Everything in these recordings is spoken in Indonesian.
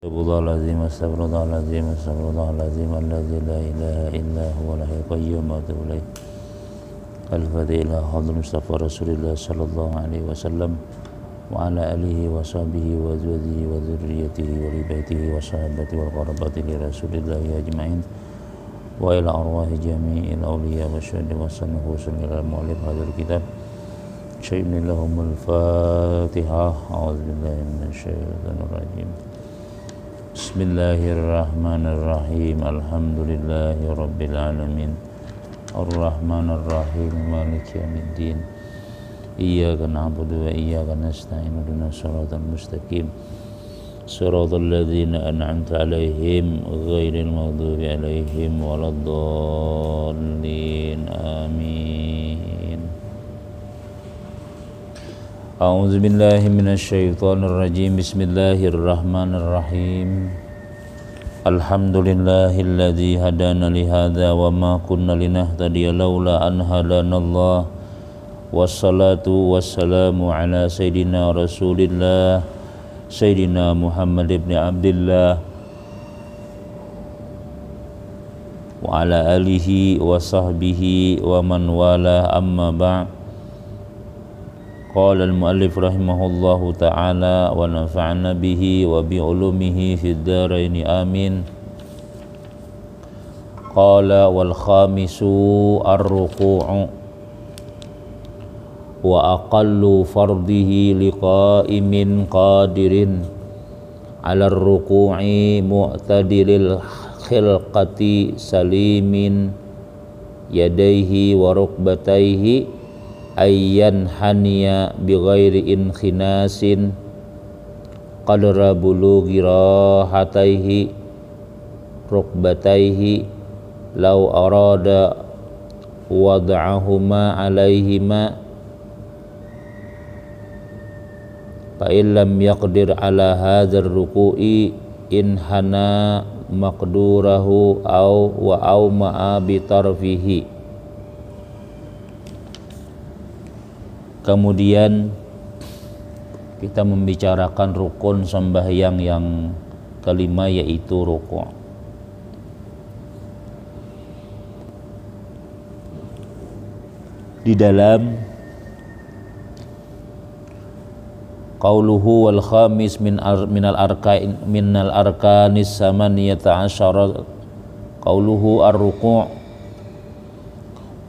Astagfirullahaladzim, astagfirullahaladzim, astagfirullahaladzim, alladzi la ilaha illa huwa al-hayyul qayyum wa atubu ilaih. Al-Fatiha ila hadrat Mustafa Rasulullah sallallahu alaihi wasallam wa ala alihi wa sahbihi wa azwajihi wa dzurriyyatihi wa li baitihi wa sahabati wal qarabati li Rasulillah ajma'in wa ila arwahi jami'il awliya wa syuhada wa sannuhu ila mu'allif hadzal kitab. Syai'un lahumul Fatihah. A'udzu billahi minasy syaithanir rajim. Bismillahirrahmanirrahim. Alhamdulillahi rabbil alamin. Ar-Rahmanir-Rahim. Maliki yaumiddin. Iyyaka na'budu wa iyyaka nasta'in. Ihdinas siratal mustaqim. Siratal ladzina an'amta 'alaihim ghairil maghdubi 'alaihim waladdallin. Amin. A'udzu billahi minasy syaithanir rajim. Bismillahirrahmanirrahim. Alhamdulillahilladzi hadana li hadza wa ma kunna linahtadiya laula an hadanallah. Wassalatu wassalamu ala sayidina Rasulillah Sayyidina Muhammad ibn Abdillah wa ala alihi wa sahbihi wa man wala, amma ba'd. Qala al-muallif rahimahullahu ta'ala wa nafa'na bihi wa bi ulumihi fid dharain amin. Qala wal khamisu ar-ruku'u wa aqallu fardihi liqa'imin qadirin 'ala ar-ruku'i mu'tadilil khilqati salimin yadayhi wa rukbatayhi ayyan haniya bi ghairi inkhinasin qadra bulughi rahataihi rukbataihi law arada wad'ahuma alaihima fa illam yaqdir ala hadzal ruku'i in hana maqdurahu aw ma'a bi tarfihi. Kemudian kita membicarakan rukun sembahyang yang kelima, yaitu ruku'. Di dalam qauluhu wal khamis minal arkanis samaniyata asyara, qauluhu ar-ruku'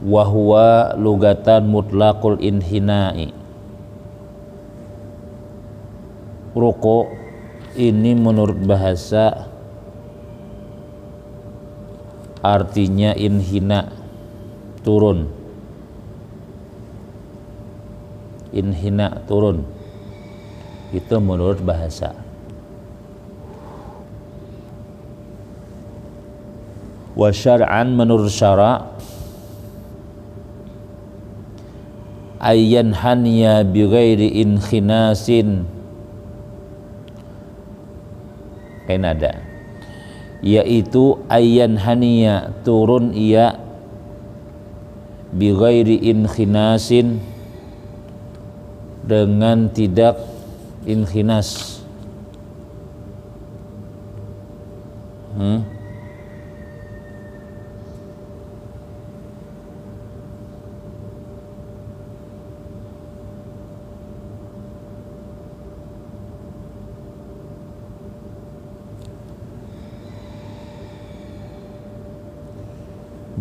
wa huwa lugatan mutlaqul inhina'i. Ruku' ini menurut bahasa artinya inhina, turun. Inhina, turun. Itu menurut bahasa. Wa syar'an, menurut syara', ayyan haniya bi ghairi inkhinasin, kenada, yaitu ayyan haniya, turun ia, bi ghairi inkhinasin, dengan tidak inkhinas.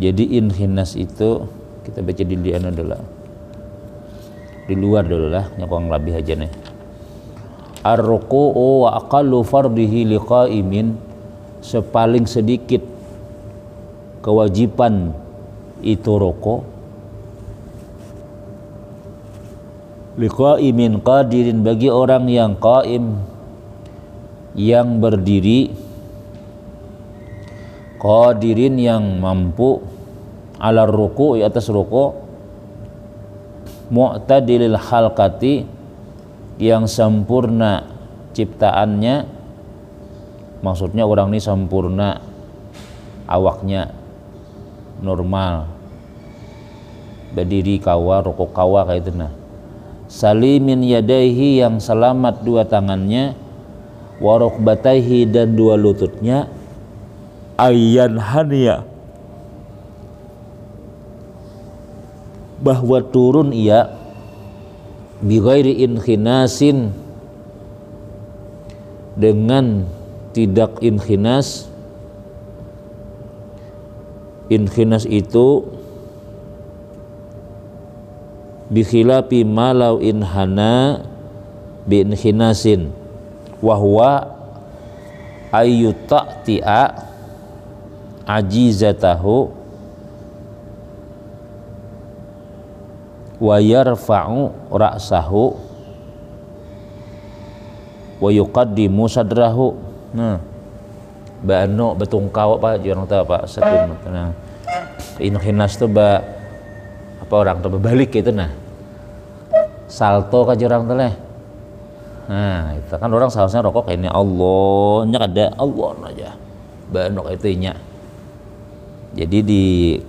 Jadi inhinas itu kita baca di liana dulu, di luar dulu lah, nyokong lebih aja nih. Ar-ruku'u wa aqallu fardihi liqa'imin, sepaling sedikit kewajiban itu ruku', liqa'imin qadirin, bagi orang yang qaim, yang berdiri, qadirin, yang mampu, ala ruku', atas ruku', mu'tadilil halqati, yang sempurna ciptaannya, maksudnya orang ini sempurna awaknya, normal, berdiri kawa, ruku' kawa kayak itu. Nah, salimin yadaihi, yang selamat dua tangannya, wa rukbataihi dan dua lututnya, ayyan haniya bahwa turun ia, bi ghairi inkhinasin dengan tidak inkhinas. Inkhinas itu bi khilafi malau inhana bi inkhinasin wa huwa ayyuta'ti'a ajizatahu wa yarfa'u ra'sahu wa yuqaddimu sadrahu. Nah, bano betungkau apa orang tahu Pak setun. Nah, inhinas tuh apa orang tuh berbalik gitu nah. Salto ka orang tuh leh. Nah, itu kan orang seharusnya rokok kayak ini Allahnya ada Allah aja. Bano itu nya. Jadi di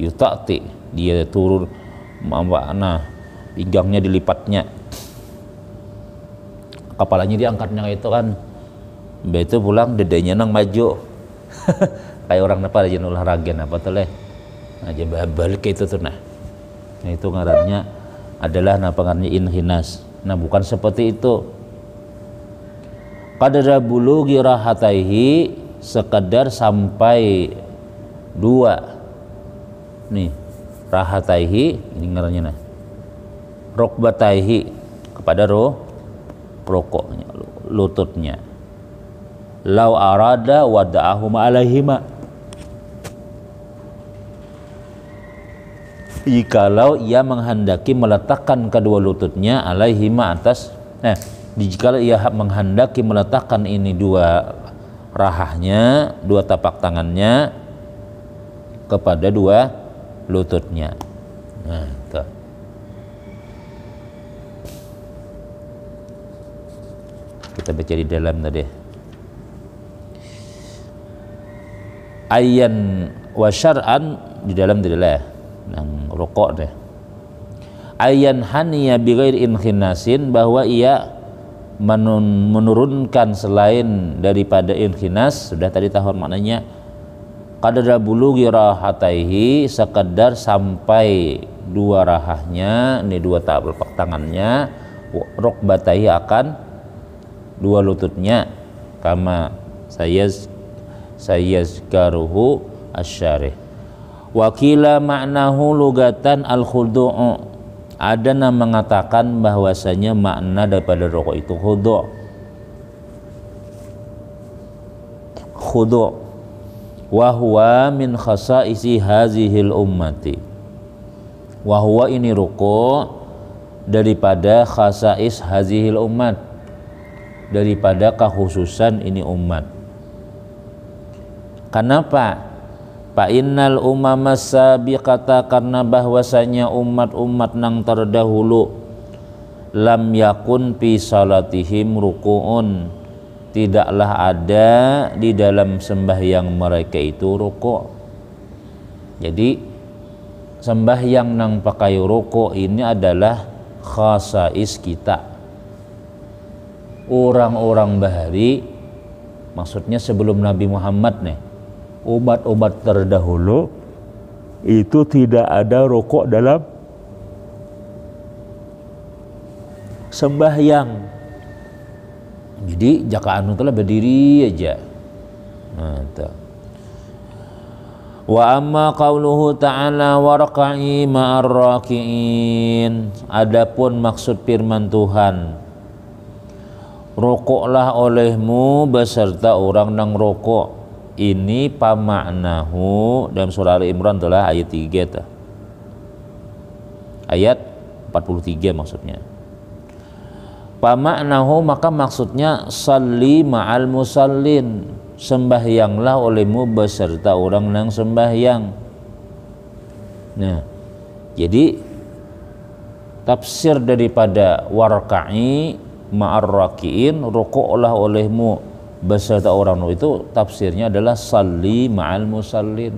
yutati dia turun mana pinggangnya dilipatnya, kepalanya diangkatnya itu kan, itu pulang dedenya nang maju kayak orang apa aja olahraga apa tuh leh aja balik ke itu tuh nah itu ngarannya adalah napangannya inhinas. Nah bukan seperti itu. Qadra bulughi rahataihi sekadar sampai dua nih rahataihi ini ngarannya nah rukbataihi kepada rokoknya lututnya, lau arada wada'ahuma alaihima jikalau ia menghendaki meletakkan kedua lututnya alaihima atas jikalau ia menghendaki meletakkan ini dua rahahnya, dua tapak tangannya kepada dua lututnya. Nah, itu. Kita baca di dalam tadi. Ayyan wa syar'an di dalam tadi lah yang rokok deh. Ayyan haniya bi ghairi inkhinasin bahwa ia menurunkan selain daripada inkhinas, sudah tadi tahu maknanya. Qadra bulughi rahataihi sekedar sampai dua rahahnya, ini dua tapak tangannya, rukbataihi akan dua lututnya, kama sayazkaruhu asyarih. Wakila maknahu lugatan al-khudu'u, ada yang mengatakan bahwasanya makna daripada rukuk itu khudu'. Khudu' wa huwa min khasaisi hazihil ummati. Wa huwa ini ruku' daripada khasais hazihil ummat, daripada kekhususan ini umat. Kenapa? Fa innal umama sabiqata, karena bahwasanya umat-umat nang terdahulu lam yakun fi salatihim ruku'un, tidaklah ada di dalam sembahyang mereka itu ruku'. Jadi sembahyang nang pakai ruku' ini adalah khasais kita, orang-orang bahari, maksudnya sebelum Nabi Muhammad nih, umat-umat terdahulu itu tidak ada ruku' dalam sembahyang. Jadi jaka anu telah berdiri aja. Nah, itu. Wa amma qauluhu ta'ala warqa'i ma'ar raki'in, adapun maksud firman Tuhan, rukuklah olehmu beserta orang nang rukuk, ini pamaknahu dalam surah Al-Imran telah ayat 3 ayat 43 maksudnya. Pamaknahu maka maksudnya salli ma'al musallin, sembahyanglah olehmu beserta orang yang sembahyang. Nah, jadi tafsir daripada warka'i ma'ar raki'in, rukuklah olehmu beserta orang itu tafsirnya adalah salli ma'al musallin,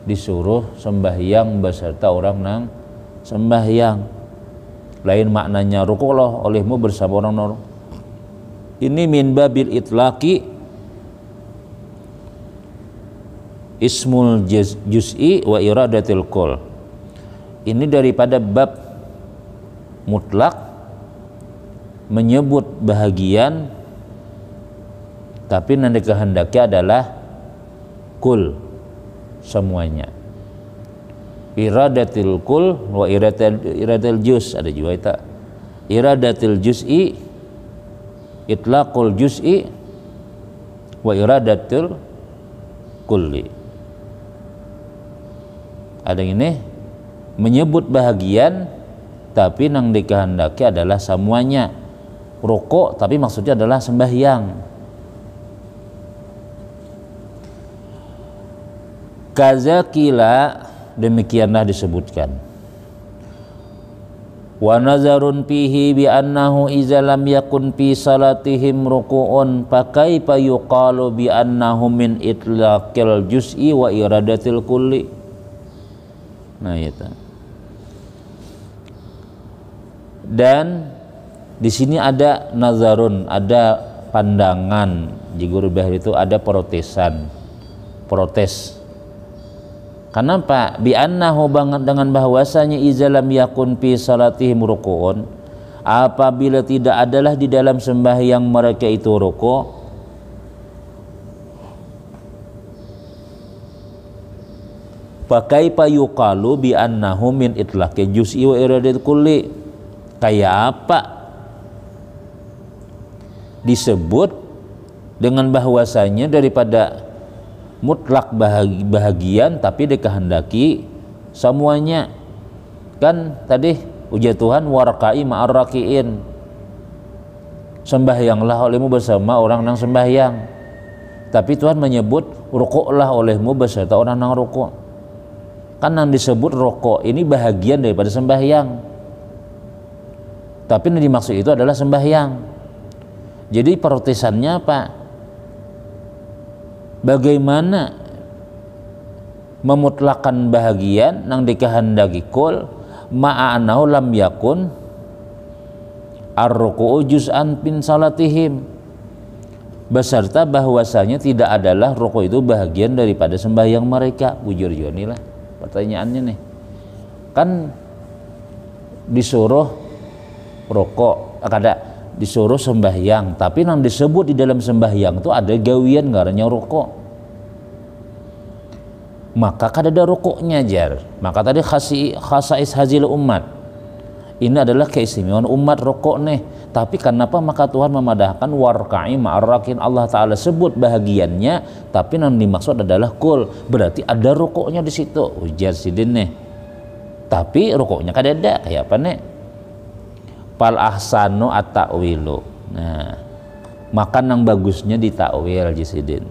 disuruh sembahyang beserta orang yang sembahyang. Lain maknanya rukuklah olehmu bersama orang Ini min babil itlaqi ismul juz'i wa iradatil kull. Ini daripada bab mutlak menyebut bahagian tapi yang dikehendaki adalah kul, semuanya. Iradatil kul wa iradatil juz, ada juga itu. Iradatil juz'i itlaqul juz'i wa iradatil kulli. Ada ini menyebut bahagian tapi yang dikehendaki adalah semuanya. Rukuk tapi maksudnya adalah sembahyang. Kazakila, demikianlah disebutkan. Wa nazarun fihi bi annahu iza lam yakun fi salatihim ruku'un fa kaifa yuqalu bi annahu min itlaqil juz'i wa iradatil kulli. Nah itu. Dan di sini ada nazarun, ada pandangan. Di guru bahir itu ada protes. Kenapa? Bi annahu banget dengan bahwasanya izalam yakun fi salatihim ruku'un, apabila tidak adalah di dalam sembahyang mereka itu ruku', pakai payuqalu bi annahu min itlaqi juz'i wa iradatil kulli. Kayak apa disebut dengan bahwasanya daripada mutlak bahagian tapi dikehendaki semuanya. Kan tadi ujar Tuhan waraka'i ma'ar raki'in, sembahyanglah olehmu bersama orang yang sembahyang. Tapi Tuhan menyebut rukuklah olehmu beserta orang yang rukuk. Kan yang disebut rukuk ini bahagian daripada sembahyang, tapi yang dimaksud itu adalah sembahyang. Jadi protesannya apa? Bagaimana memutlakan bahagian yang dikehendaki kul ma'anahu lam yakun ar-ruku'u juz'an min salatihim, beserta bahwasanya tidak adalah ruku' itu bahagian daripada sembahyang mereka. Bujur Joni lah pertanyaannya nih. Kan disuruh ruku', kada disuruh sembahyang, tapi yang disebut di dalam sembahyang itu ada gawian ngarannya rukuk. Maka kada ada rukuknya jar. Maka tadi khasais hazil umat, ini adalah keistimewaan umat rukuk nih. Tapi kenapa maka Tuhan memadahkan warka'i ma'ar rakin, Allah Ta'ala sebut bahagiannya tapi yang dimaksud adalah kul, berarti ada rukuknya di situ. Ujar sidin nih, tapi rukuknya kada ada. Kayak apa nih? Pal ahsanu at-ta'wilu. Nah, maka yang bagusnya ditakwil jisidin.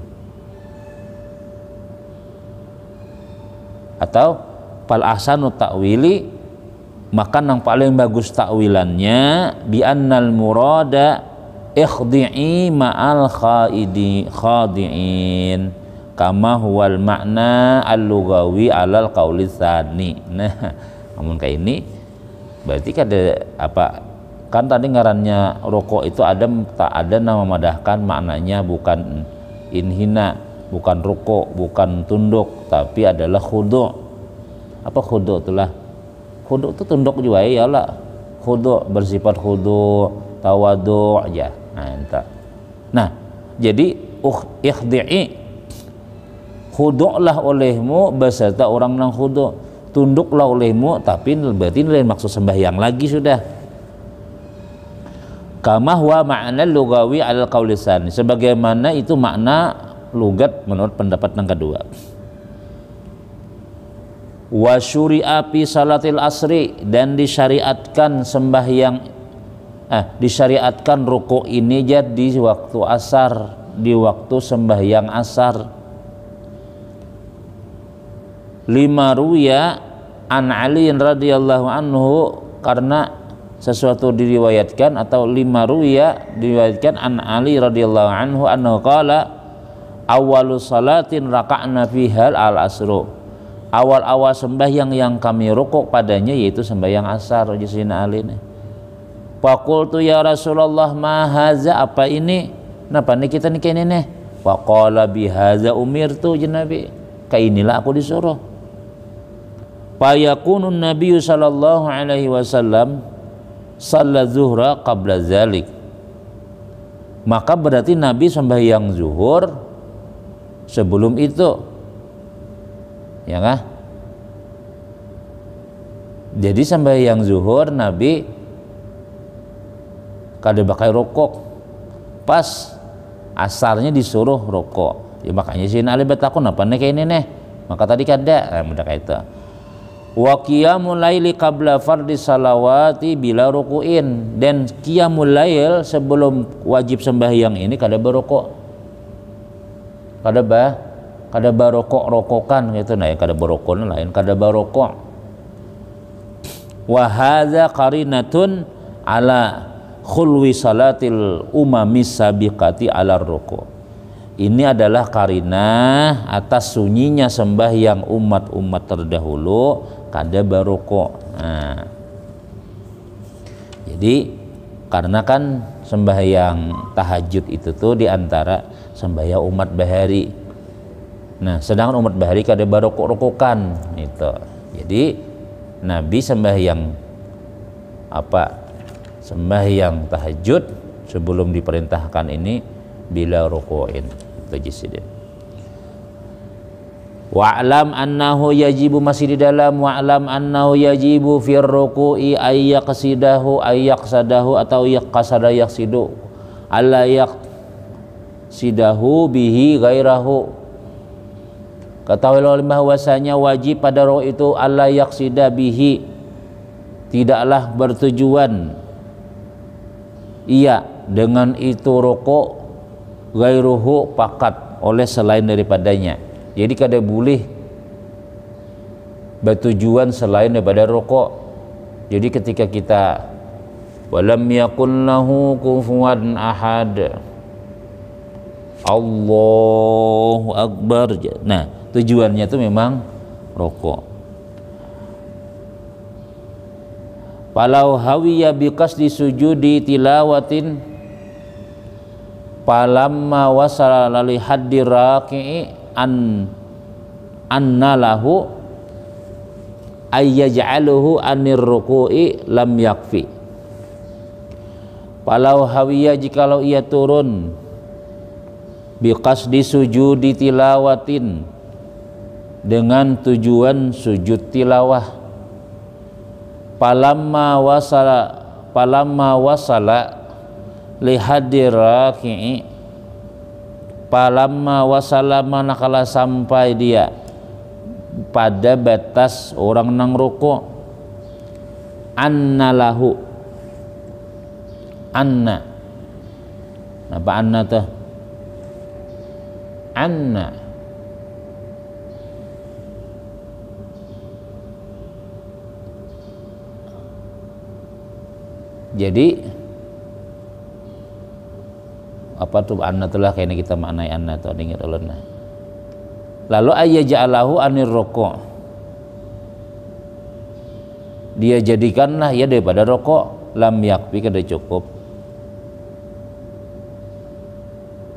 Atau pal ahsanu ta'wili, maka yang paling bagus takwilannya bi annal murada ikhdi'i ma'al khadi'in kama huwal makna al-lughawi alal qauli tsani. Nah, namun kayak ini berarti kada apa? Kan tadi ngarannya rukuk itu ada tak ada nama memadahkan maknanya bukan inhina, bukan rukuk, bukan tunduk, tapi adalah khudu'. Apa khudu' itulah? Khudu' itu tunduk juga ya lah. Khudu' bersifat khudu', tawadu' aja. Nah, jadi ikhdi'i, khudu'lah olehmu beserta orang yang khudu', tunduklah olehmu, tapi berarti lain maksud sembahyang lagi sudah. Kama huwa ma'na lugawi al qaulisan, sebagaimana itu makna lugat menurut pendapat yang kedua. Wa syuri'a fi salatil asri, dan disyariatkan sembahyang disyariatkan rukuk ini jadi di waktu asar, di waktu sembahyang asar. Lima ruya an Ali radhiyallahu anhu, karena sesuatu diriwayatkan, atau lima ruya diriwayatkan an Ali radhiyallahu anhu annahu qala awwalu salatin raka'na fiha al-asru, awal-awal sembahyang yang kami rukuk padanya yaitu sembahyang asar. Jisina Ali nih. Faqultu ya Rasulullah ma haza, apa ini? Napa nih kita nih kayak ini nih? Faqala bihaza umirtu, Nabi. Kayak inilah aku disuruh. Fayakunun Nabi sallallahu alaihi wasallam salat zuhra qabla zalik. Maka berarti Nabi sembahyang zuhur sebelum itu. Ya kah? Jadi sembahyang zuhur Nabi kada pakai rokok, pas asarnya disuruh rokok. Ya makanya sih Ali batakun apa nih kayak ini nih, maka tadi kada mudah kayak itu. Wa qiyamul laili qabla fardhi salawati bila rukuin, dan qiyamul lail sebelum wajib sembahyang ini kada berokok, kada barokok-rokokan gitu. Nah ya kada berokok lain, kada barokok. Wa hadza qarinatun ala khulwi salatil umamis sabiqati ala ruku. Ini adalah karinah atas sunyinya sembahyang umat-umat terdahulu kada barokok. Nah, jadi karena kan sembahyang tahajud itu tuh diantara sembahyang umat bahari. Nah, sedangkan umat bahari kada barokok-rokokan itu. Jadi Nabi sembahyang sembahyang tahajud sebelum diperintahkan ini bila ruku'in tajisidin. Wa'lam annahu yajibu, masih di dalam wa'lam annahu yajibu fir ruku'i ayyaqsidahu ayyaqsadahu atau yaqsada yaqsidu alla yaqsidahu bihi ghairahu. Ketahuilah bahwasanya wajib pada ruku' itu alla yaqsida bihi, tidaklah bertujuan iya dengan itu rokok gairuhu pakat oleh selain daripadanya. Jadi kada boleh bertujuan selain daripada rokok. Jadi ketika kita walam yakun lahu kufuwan ahad, Allahu Akbar, nah tujuannya itu memang rokok. Palau hawiya biqas di sujudi tilawatin palamma wasala li haddi raqi'i anna lahu ayyaj'aluhu anir ruku'i lam yakfi. Palau hawiya, jikalau ia turun biqas di sujudi tilawatin dengan tujuan sujud tilawah, palamma wasala li hadir raki'i, palamma wasala manakala sampai dia pada batas orang nang ruku, anna lahu, anna apa anna tuh, anna jadi apa tuh anna telah kayaknya kita maknai anna tuh ingat ulun. Lalu ayyaja'alahu anir rokok, dia jadikanlah ya daripada rokok, lam yakfi kada cukup.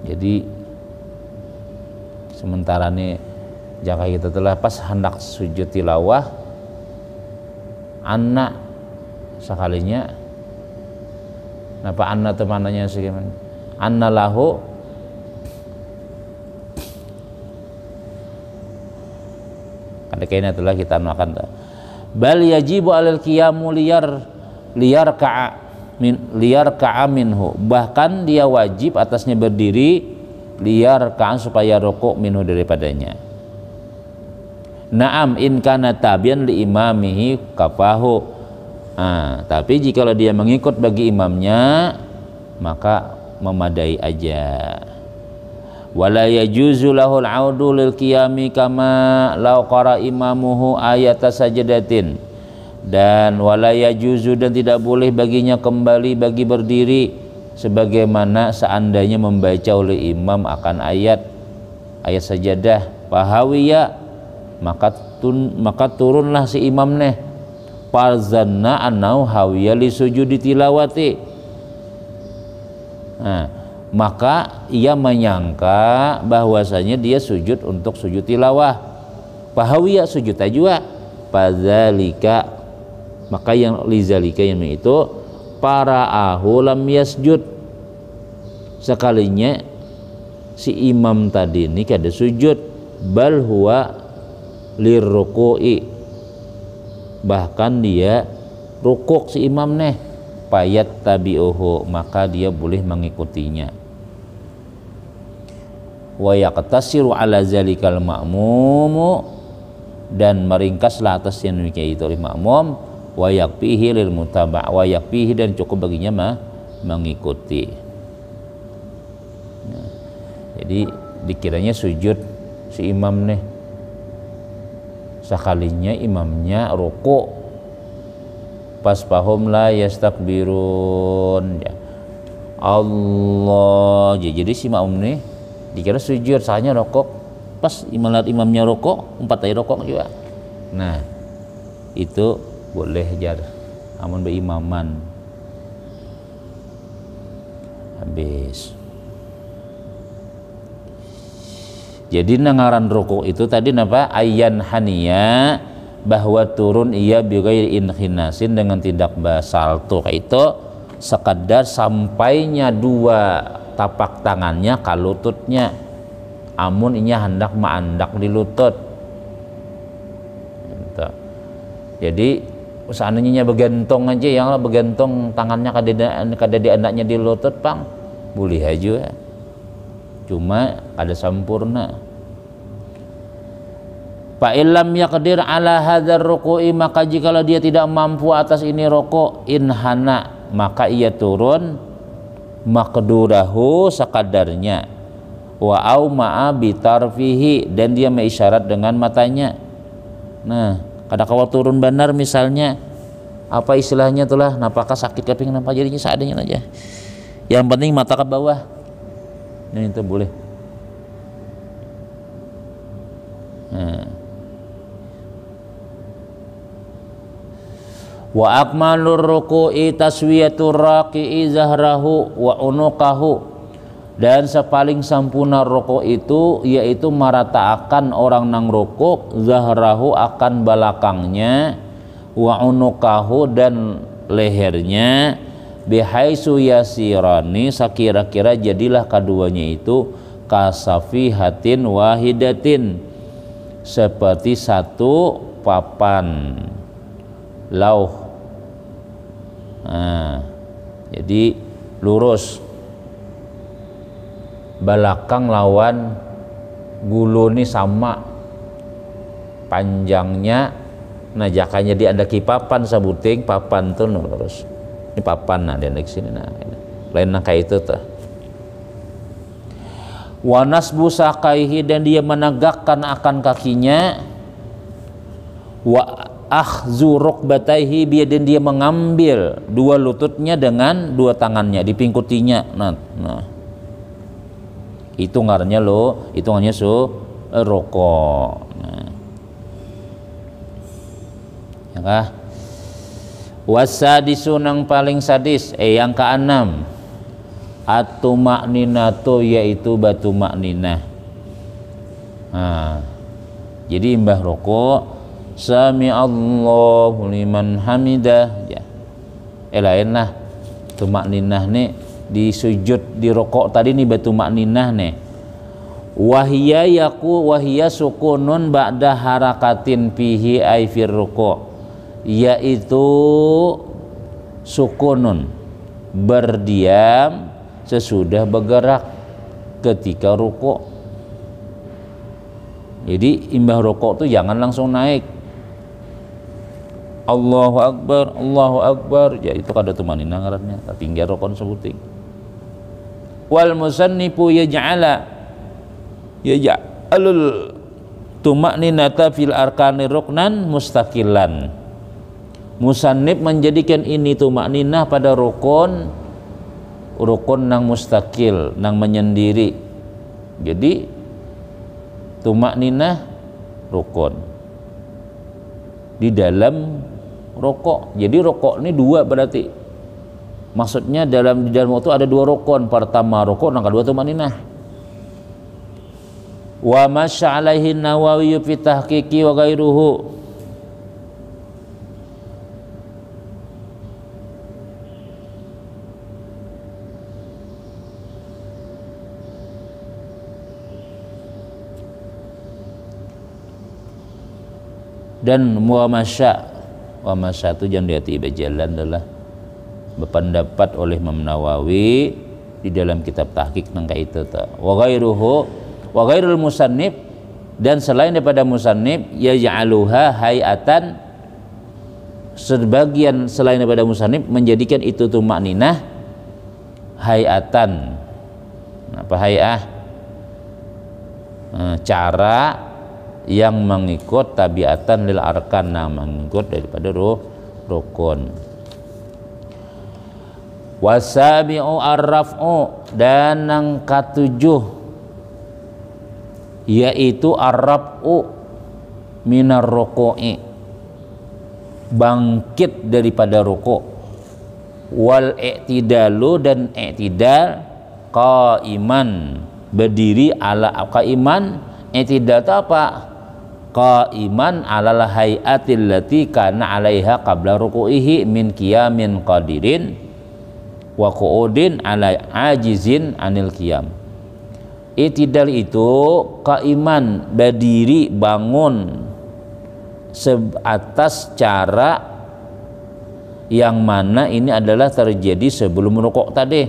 Jadi sementara nih jika kita telah pas hendak sujud tilawah anna sekalinya. Napa anna temananya sih gimana? Anna lahu kada kayaknya telah kita makan. Bal yajibu alal qiyamu liyar ka'a minhu, bahkan dia wajib atasnya berdiri liyar ka'an supaya rukuk minhu daripadanya. Naam in kana tabian li imamihi kafahu. Tapi jikalau dia mengikut bagi imamnya maka memadai aja. Wala yajuzu lahul audu lil qiyami kama law qara imamuhu ayata sajdatin, dan wala yajuzu, dan tidak boleh baginya kembali bagi berdiri sebagaimana seandainya membaca oleh imam akan ayat sajadah. Fahawiya, maka turunlah si imam neh Farzanna annau hawiya li sujudi tilawati. Nah, maka ia menyangka bahwasanya dia sujud untuk sujud tilawah. Fahawiya sujud tajwa. Fadzalika, maka yang lizalika yang itu para lam yasjud, sekalinya si imam tadi ini kada sujud, bal huwa lirruku'i, bahkan dia rukuk si imam nih, payat tabi'uhu, maka dia boleh mengikutinya. Wa yaqtasiru ala zalikal ma'mumu, dan meringkaslah atas yang demikian itu oleh makmum. Wa yakfihi lil mutaba', wa yakfihi, dan cukup baginya mengikuti. Nah, jadi dikiranya sujud si imam nih, sekalinya imamnya rukuk, pas pahum la yastakbirun ya Allah, jadi si makmum nih dikira sujud, soalnya rukuk, pas imamnya rukuk, 4 kali rukuk juga. Nah, itu boleh jar amun beimaman habis. Jadi nangaran rukuk itu tadi napa? Ayyan haniya, bahwa turun ia bighairi inkhinasin, dengan tidak basalto, itu sekadar sampainya 2 tapak tangannya ka lututnya, amun inya hendak maandak di lutut. Jadi seandainya bergantung aja, yang bergantung tangannya kada di anaknya di lutut pang, boleh aja, cuma kada sampurna. Fa illam yaqdir ala hadzal ruku'i, maka jikalau dia tidak mampu atas ini rukuk, inhana, maka ia turun maqdurahu, sakadarnya, wa au ma'a bitarfihi, dan dia mengisyarat dengan matanya. Nah, kada kawal turun benar misalnya, apa istilahnya itulah, napakah sakit keping nampak, jadinya seadanya aja, yang penting mata ke bawah. Nah, itu boleh. Nah, wa akmalur ruku'i taswiyatur raqi'i zahrahu wa unuqahu, dan sepaling sempurna rukuk itu yaitu merataakan orang nang rukuk, zahrahu akan balakangnya, wa unuqahu, dan lehernya, bihaitsu yasirani, sakira-kira jadilah keduanya itu kasafihatin wahidatin, seperti satu papan lauh. Nah, jadi lurus, balakang lawan gulu ini sama panjangnya. Nah, jakanya dia ada papan sabuting, papan tuh lurus. Ini papan, nah dia di sini, nah lain nah kayak itu tuh. Wa nasbu saqaihi, dan dia menegakkan akan kakinya, wa akhzu rukbataihi, dan dia mengambil 2 lututnya dengan 2 tangannya, dipingkutinya. Nah hitungannya lo, hitungannya rokok. Nah, ya kah? Wasadisu, nang paling sadis, yang ke-6, at-tumakninatu, yaitu batu makninah. Nah, jadi imbah rokok, sami Allahu liman hamidah, ya lain lah tumakninah nih di sujud di rokok tadi nih, batu makninah nih. Wahiyya sukunun ba'da harakatin fihi ay fir rukuk, yaitu sukunun, berdiam sesudah bergerak ketika rukuk. Jadi imbah rukuk tuh jangan langsung naik Allahu Akbar, ya itu kada tumakninah ngarannya, tapi enggak rukun sebuting. Wal musannifu yaj'alul tumakninata fil arkani ruknan mustaqilan. Musannif menjadikan ini tumakninah pada rukun nang mustaqil, nang menyendiri. Jadi tumakninah rukun di dalam rokok. Jadi rokok ini dua berarti. Maksudnya di dalam waktu ada dua rukun. Pertama rukun, yang kedua tumaninah. Wa masya alaihi Nawawi fi tahqiqi wa ghairuhu. Dan wa masya itu jangan dihati berjalan adalah berpendapat oleh Imam Nawawi di dalam kitab tahqiq nangka itu wa ghairuhu wa ghairul musannif, dan selain daripada musannif ya ja'aluha hayatan, sebagian selain daripada musannif menjadikan itu tumakninah hayatan. Apa hayah? Cara yang mengikut tabiatan lil arkan, mengikut daripada rukun. Wasabi'u ar-raf'u, dan yang ketujuh yaitu ar-raf'u minar ruku'i, bangkit daripada ruku', wal i'tidalu, dan i'tidal qaiman, berdiri ala qaiman. I'tidal itu apa? Qaiman alal hay'atil lati kana 'alaiha qabla ruku'ihi min qiyamin qadirin wa qu'udin ala ajizin anil qiyam. I'tidal itu qaiman, berdiri, bangun atas cara yang mana ini adalah terjadi sebelum rukuk tadi.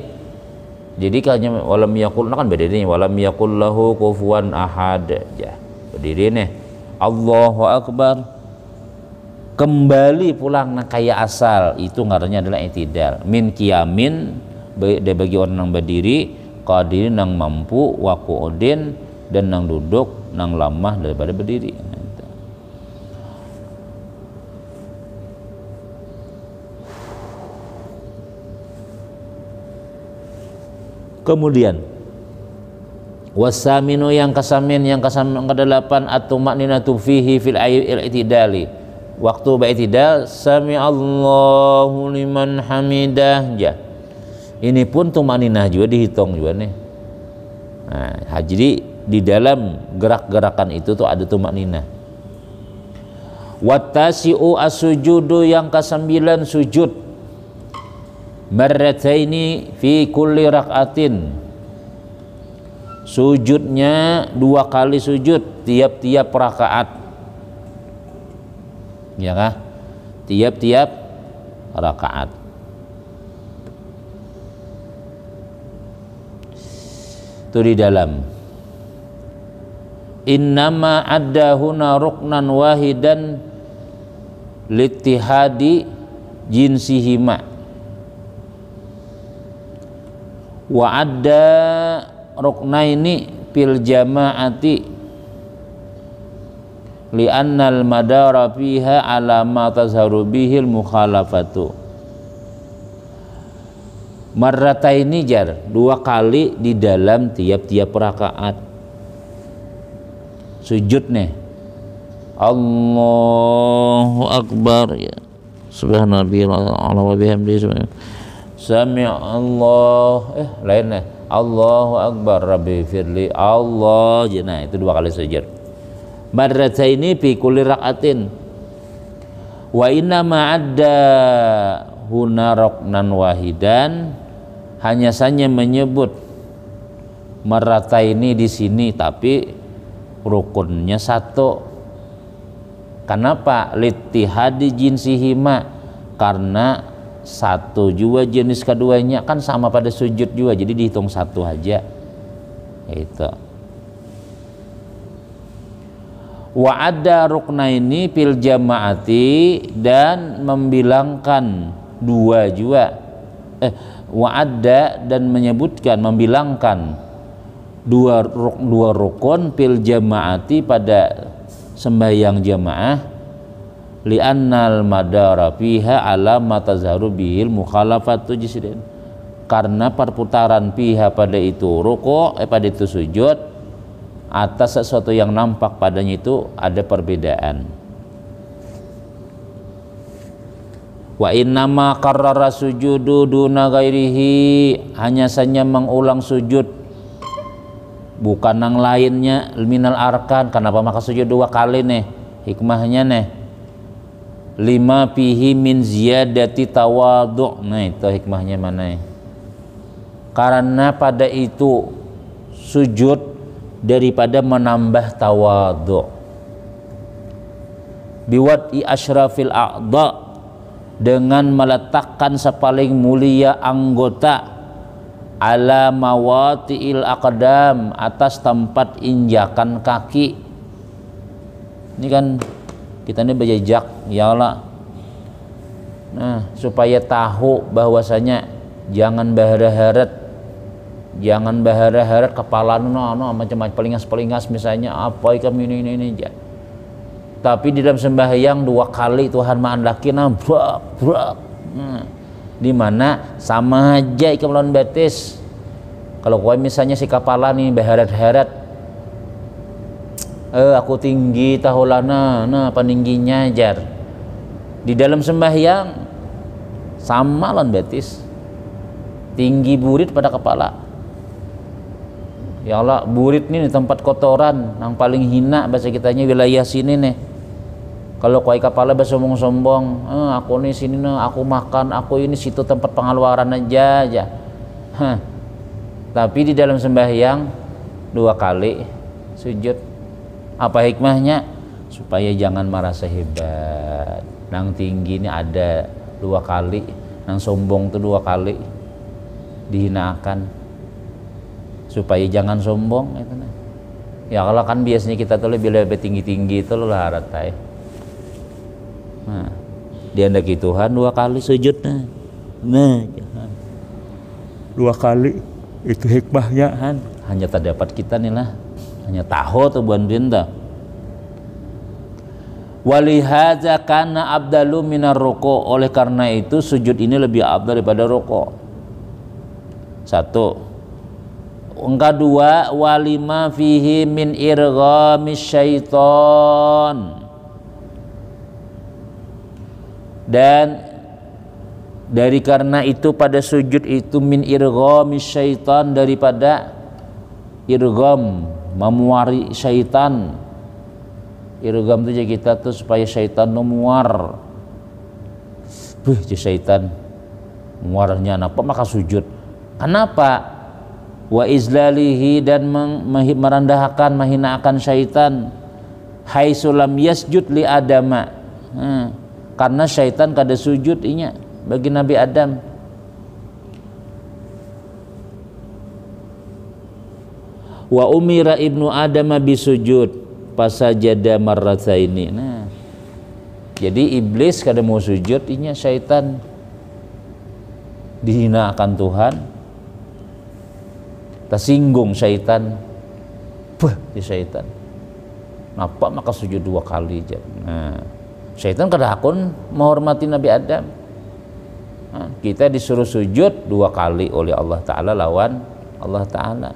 Jadi kalau walam yakul kan beda nih, walam yakul lahu kufuwan ahad ya. Berdiri nih Allahu Akbar, kembali pulang nah kayak asal, itu ngarannya adalah i'tidal. Min qiyamin, bagi orang yang berdiri, qadirin yang mampu, wa qu'udin, dan yang duduk yang lamah daripada berdiri. Kemudian wasaminu, yang kesamin ke-8 at-tumakninatu fihi fil i'tidali. Waktu ba'itidal sami Allahu liman hamidah ya. Ini pun tumakninah juga dihitung juga nih. Nah, jadi di dalam gerak-gerakan itu tuh ada tumakninah. Wattasi'u as-sujudu, yang ke-9 sujud. Marrataini fi kulli rak'atin, sujudnya 2 kali sujud tiap-tiap rakaat, ya kah? Tiap-tiap rakaat. Itu di dalam innama addahuna ruknan wahidan littihadi jinsihima wa adda ruknaini fil jama'ati li'annal madara fiha ala ma tazharu bihil mukhalafatu. Marrataini jar, 2 kali di dalam tiap-tiap rakaat sujud nih. Allahu Akbar ya. Subhanallah wa bihamdihi. Sami Allah lainnya Allahu Akbar Rabbi firli Allah. Nah itu 2 kali sujud. Marrataini fi kulli rak'atin wa inna ma'adda huna ruknan wahidan, hanya saja menyebut marrataini di sini tapi rukunnya 1. Kenapa? Littihadi jinsihima, karena satu juga jenis keduanya kan sama pada sujud juga, jadi dihitung 1 aja itu. Wa adda ruknaini fil jama'ati, dan membilangkan 2 juga wa adda, dan menyebutkan membilangkan 2 rukun fil jama'ati pada sembahyang jamaah, li'annal madara fiha ala ma tazharu bihil mukhalafatu jisidin, karena perputaran fiha pada itu ruku' pada itu sujud atas sesuatu yang nampak padanya itu ada perbedaan. Wa innama qarrara sujudu duna ghairihi, hanya saja mengulang sujud bukan yang lainnya minal arkan. Kenapa maka sujud 2 kali nih? Hikmahnya nih, lima fihi min ziyadati tawadhu'. Nah itu hikmahnya mana? Karena pada itu sujud daripada menambah tawadhu'. Biwad'i asyrafil a'dha', dengan meletakkan sepaling mulia anggota, ala mawati'il aqdam, atas tempat injakan kaki. Ini kan kita ini berjejak ya Allah. Nah, supaya tahu bahwasanya jangan bahara-harat kepala macam-macam pelingas misalnya apa ikam ini aja. Tapi di dalam sembahyang 2 kali Tuhan ma'andakin di mana sama aja ikam lawan betis. Kalau kau misalnya si kepala nih berharat-harat, aku tinggi tahulana, nah peningginya jar. Di dalam sembahyang sama lawan betis, tinggi burit pada kepala. Ya Allah, burit nih di tempat kotoran yang paling hina bahasa kitanya wilayah sini nih. Kalau kau kepala bersombong-sombong, aku nih sini nih, aku makan, aku ini situ tempat pengeluaran aja. Tapi di dalam sembahyang 2 kali sujud. Apa hikmahnya? Supaya jangan merasa hebat. Nang tinggi ini ada 2 kali, nang sombong tuh 2 kali dihinakan. Supaya jangan sombong itu nah. Ya kalau kan biasanya kita tuh lebih tinggi-tinggi itu loh haratai. Nah, dihendaki Tuhan 2 kali sujud nah 2 kali itu hikmahnya hanya terdapat kita nih lah, hanya tahu tuh buan dinda. Walihaza kana abdalu minar ruku', oleh karena itu sujud ini lebih abdal daripada ruku'. 1. Yang kedua, walima fihi min irghamis syaiton, dan dari karena itu pada sujud itu min irghamis syaitan, daripada irgham memuari syaitan. Irgham itu kita tuh supaya syaitan memuar. Syaitan muarnya apa maka sujud. Kenapa? Wa izlalihi, dan merendahkan menghinakan syaitan. Haitsulam yasjud li adama, karena syaitan kada sujud inya bagi Nabi Adam. Wa umira ibnu Adam bisujud fasajada marrataini. Nah, jadi iblis kada mau sujud inya syaitan dihinakan Tuhan, tersinggung syaitan, di syaitan. Napa maka sujud 2 kali aja. Nah, syaitan kada akun menghormati Nabi Adam. Nah, kita disuruh sujud 2 kali oleh Allah Ta'ala lawan Allah Ta'ala.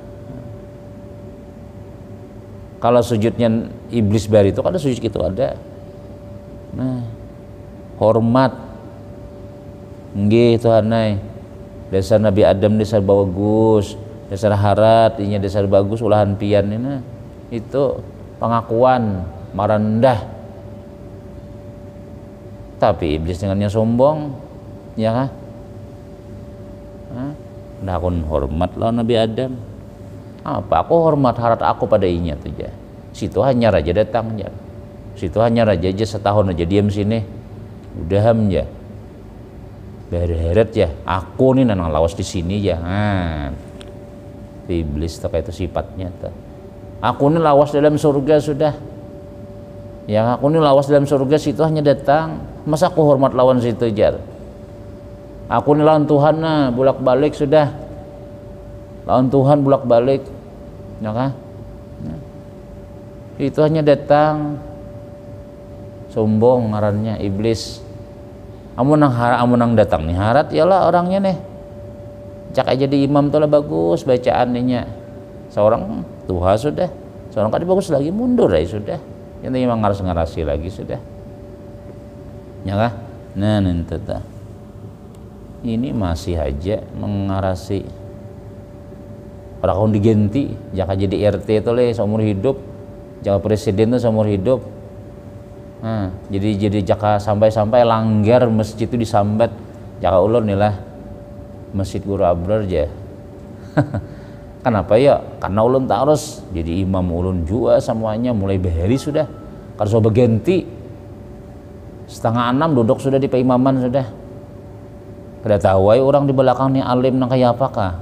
Kalau sujudnya iblis bari itu kada sujud gitu ada. Nah, hormat nggih Tuhanai. Dasar Nabi Adam dasar bagus, dasar harat inya dasar bagus ulahan pian ini. Itu pengakuan merendah. Tapi iblis dengannya sombong, ya kan? Nah, aku hormat lawan Nabi Adam. Apa aku hormat harat aku pada inya tuh ya. Situ hanya raja datang ya. Situ hanya raja aja setahun aja diam sini. Udah ham ya. Berheret ya. Aku nih nang lawas di sini ya. Iblis tuh kayak itu sifatnya tuh. Aku nih lawas dalam surga sudah. Yang aku nih lawas dalam surga situ hanya datang. Masa aku hormat lawan situ jar. Aku nih lawan Tuhan nah bolak-balik sudah. Lawan Tuhan bolak-balik, ya kan? Nah, itu hanya datang sombong ngarannya iblis. Amun nang datang nih harat ialah orangnya nih. Cak aja di imam tuh lah bagus bacaannya. Seorang Tuhan sudah, seorang kali bagus lagi mundur ya sudah. Yang imam ngaras-ngarasi lagi sudah. Ya kan? Nah, nanti ini masih aja mengarasi orang digenti jaka jadi RT itu le seumur hidup, jaka presiden itu seumur hidup. Nah, jadi jaka sampai langgar masjid itu disambat jaka ulun nih lah masjid Guru Abrar aja. Kenapa ya? Karena ulun tak harus jadi imam ulun juga semuanya mulai bahari sudah. Kalau sudah berganti 5:30 duduk sudah di peimaman sudah. Pada tahu orang di belakang nih alim nang kayak apakah?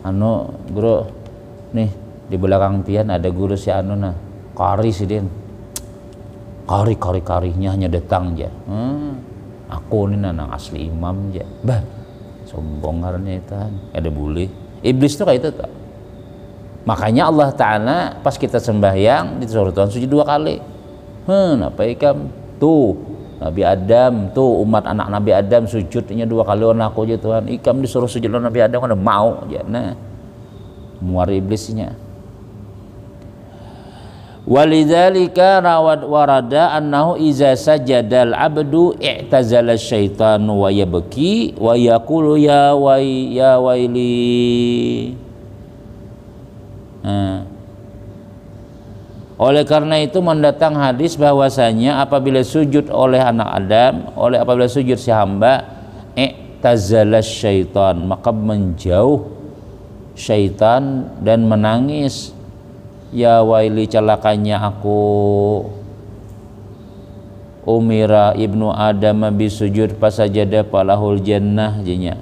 Anu guru nih di belakang pian ada guru si anu nah kari si den. Kari-karinya hanya datang aja. Aku nih nang asli imam aja. Bah, sombong karena itu ada bully. Iblis tuh kayak itu tuh. Makanya Allah Ta'ala pas kita sembahyang disuruh Tuhan sujud 2 kali. Apa ikam tuh Nabi Adam tuh umat anak Nabi Adam sujudnya 2 kali warna aku aja Tuhan. Ikam disuruh sujud Nabi Adam kan mau aja. Nah, muar iblisnya. Walidzalika warada annahu iza sajadal abdu i'tazala syaitanu wa yabki wa yaqulu ya waili. Oleh karena itu mendatang hadis bahwasanya apabila sujud oleh anak Adam, apabila sujud si hamba, i'tazala syaitan, maka menjauh syaitan dan menangis. Ya waili celakanya aku, umira ibnu Adam bisujud pasajada falahul jannah jinya.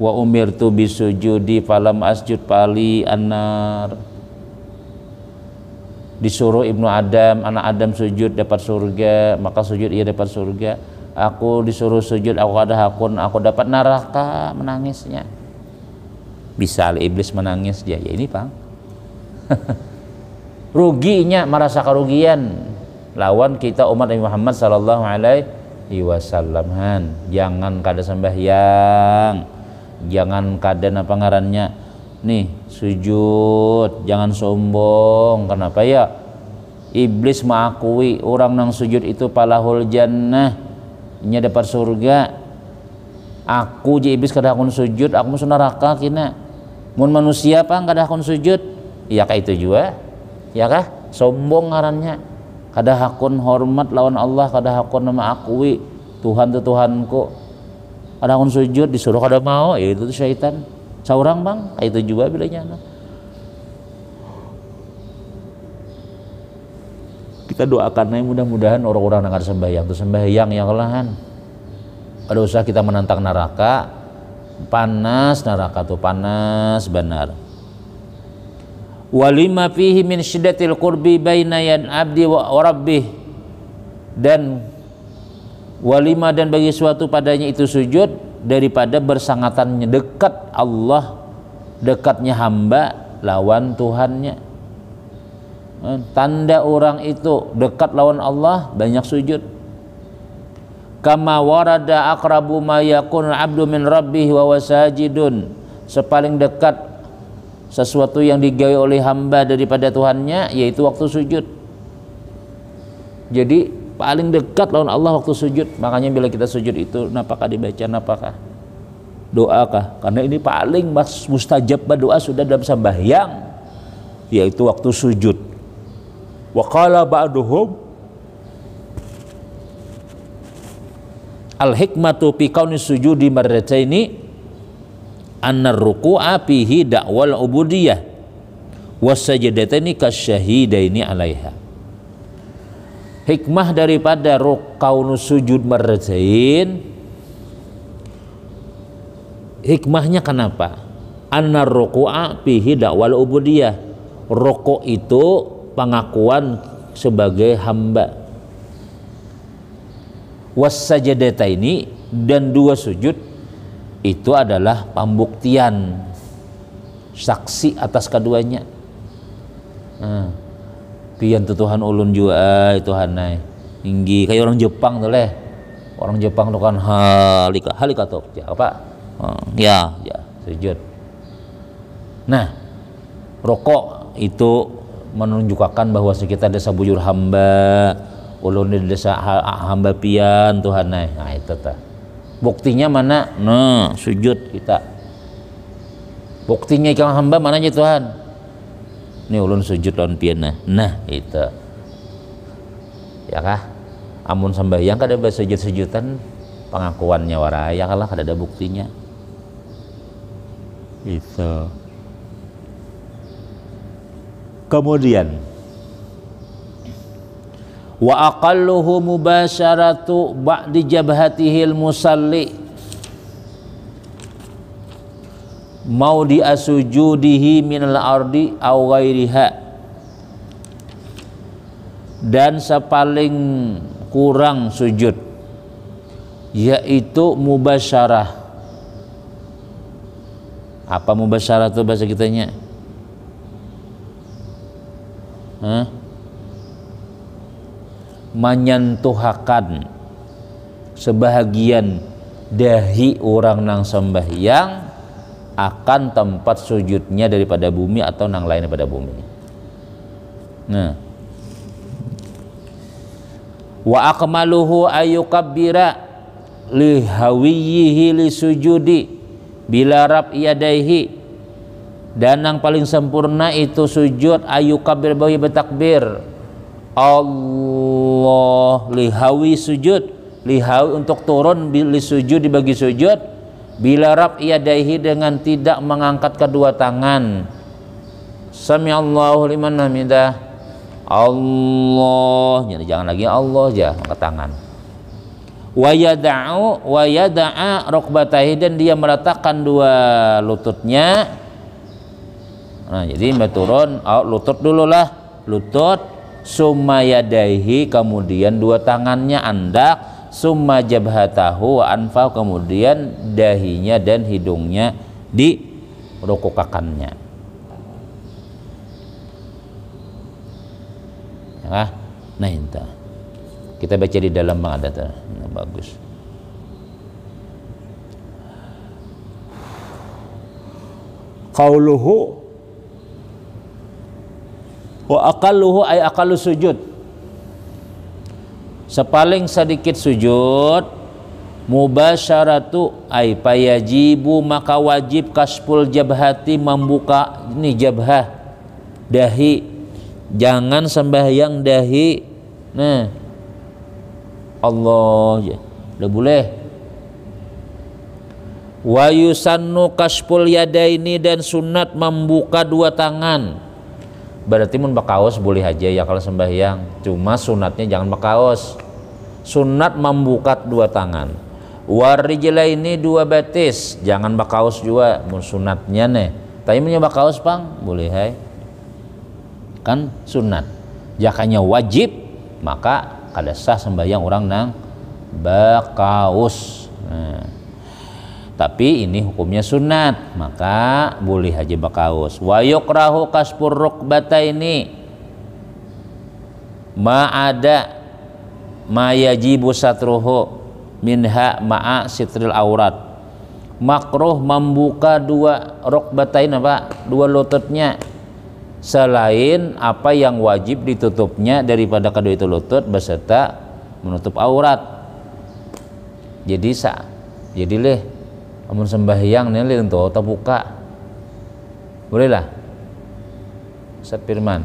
Wa umirtu bisujudi falam asjud pali annar. Disuruh ibnu Adam, anak Adam sujud dapat surga, maka sujud ia dapat surga. Aku disuruh sujud, aku ada hakun, aku dapat neraka, menangisnya. Bisa iblis menangis ya ini Bang. Ruginya merasa kerugian lawan kita umat Nabi Muhammad sallallahu alaihi wasallam. Jangan kada sembahyang, jangan kada apa ngarannya nih sujud, jangan sombong. Kenapa ya? Iblis mengakui orang nang sujud itu palahul jannah, nya dapat surga. Aku je iblis kada akun sujud, aku masuk neraka kina. Mun manusia apa kada akun sujud? Ya kah itu juga, ya kah sombong ngarannya. Kada hakun hormat lawan Allah, kada hakun nama akui Tuhan tu Tuhanku. Kada hakun sujud disuruh kada mau, ya itu tuh syaitan. Saurang Bang, kah itu juga bilanya. Kita doakan mudah-mudahan orang-orang yang ada sembahyang tu sembahyang yang kelahan. Kada usah kita menantang neraka, panas neraka tu panas benar. Walima fihi min syiddatil qurbi baina yan abdi wa rabbih, dan walima dan bagi suatu padanya itu sujud daripada bersangatannya dekat Allah, dekatnya hamba lawan Tuhannya. Tanda orang itu dekat lawan Allah banyak sujud. Kama warada aqrabu ma yakun abdu min rabbih wa wasajidun, sepaling dekat sesuatu yang digawe oleh hamba daripada Tuhannya yaitu waktu sujud. Jadi paling dekat lawan Allah waktu sujud. Makanya bila kita sujud itu napakah dibaca, napakah doakah? Karena ini paling mustajab doa sudah dalam sembahyang, yaitu waktu sujud. Wa qala ba'duhum al hikmatu fi kauni sujudi marrataini annar ruku'a fihi da'wal ubudiyah wasajdatani kasyahidaini alaiha. Hikmah daripada kaunu sujud marratain, hikmahnya kenapa? Annar ruku'a fihi da'wal ubudiyah, rukuk itu pengakuan sebagai hamba. Wasajdatani, dan 2 sujud itu adalah pembuktian saksi atas keduanya. Pian tu Tuhan ulun juga Tuhan nai tinggi kayak orang Jepang tuh leh. Orang Jepang tuh kan halika tuh apa? Ya sujud. Nah, rokok itu menunjukkan bahwa kita desa bujur hamba, ulun di desa hamba pian Tuhan nai. Nah itu tah. Buktinya mana? Nah, sujud kita. Buktinya ikang hamba mana aja Tuhan? Ini ulun sujud lawan piana. Nah, itu. Ya kah? Amun sembahyang kada ada sujud-sujudan pengakuannya waraya kalah kada ada buktinya. Itu. Kemudian wa aqalluhu mubasyaratu ba'di jabhatihil musalli maudi asujudihi minal ardi aw ghairiha, dan sepaling kurang sujud yaitu mubasyarah. Apa mubasyarah itu bahasa kitanya? Menyentuhakan sebahagian dahi orang nang sembahyang akan tempat sujudnya daripada bumi atau nang lain daripada bumi. Nah, wa akmaluhu ayukabbira li hawiyyihi li sujudi bila rab yadaihi, dan yang paling sempurna itu sujud ayukabbir bagi bertakbir Allah, lihawi sujud, lihawi untuk turun, li sujud dibagi sujud, bila rab yadaihi dengan tidak mengangkat kedua tangan. Sami Allahu liman hamidah, Allah, jadi jangan lagi Allah aja angkat tangan. Wa yada'a rukbatahi, dan dia meletakkan dua lututnya. Nah, jadi mbak turun, lutut dulu lah, lutut, summa yadaihi, kemudian dua tangannya andak, summa jabhatahu wa anfahu, kemudian dahinya dan hidungnya dirukukakannya. Ya, nah itu kita baca di dalam ada, nah, bagus. Qauluhu wa aqalluhu ay aqallu sujud, sepaling sedikit sujud, mubasyaratu ay payajibu, maka wajib kasful jabhati, membuka ini jabhah, dahi, jangan sembahyang dahi. Nah, Allah ya, udah boleh. Wa yusannu kasful yadaini, dan sunat membuka dua tangan. Berarti mun bakaos boleh aja ya kalau sembahyang, cuma sunatnya jangan bakaos. Sunat membuka dua tangan. Warijlaini, dua betis, jangan bakaos juga mun sunatnya nih. Tapi mun bakaos pang boleh hai. Kan sunat. Jakanya wajib maka kada sah sembahyang orang nang bakaos. Nah, tapi ini hukumnya sunat, maka boleh aja bakaus. Wa yukrahu kasfur rukbataini ma ada ma yajibu satruhu minha ma'a sitril aurat. Makruh membuka dua rukbatain, apa? Dua lututnya, selain apa yang wajib ditutupnya daripada kedua itu lutut beserta menutup aurat. Jadi leh amun sembahyang nih untuk buka boleh lah. Ustaz Firman,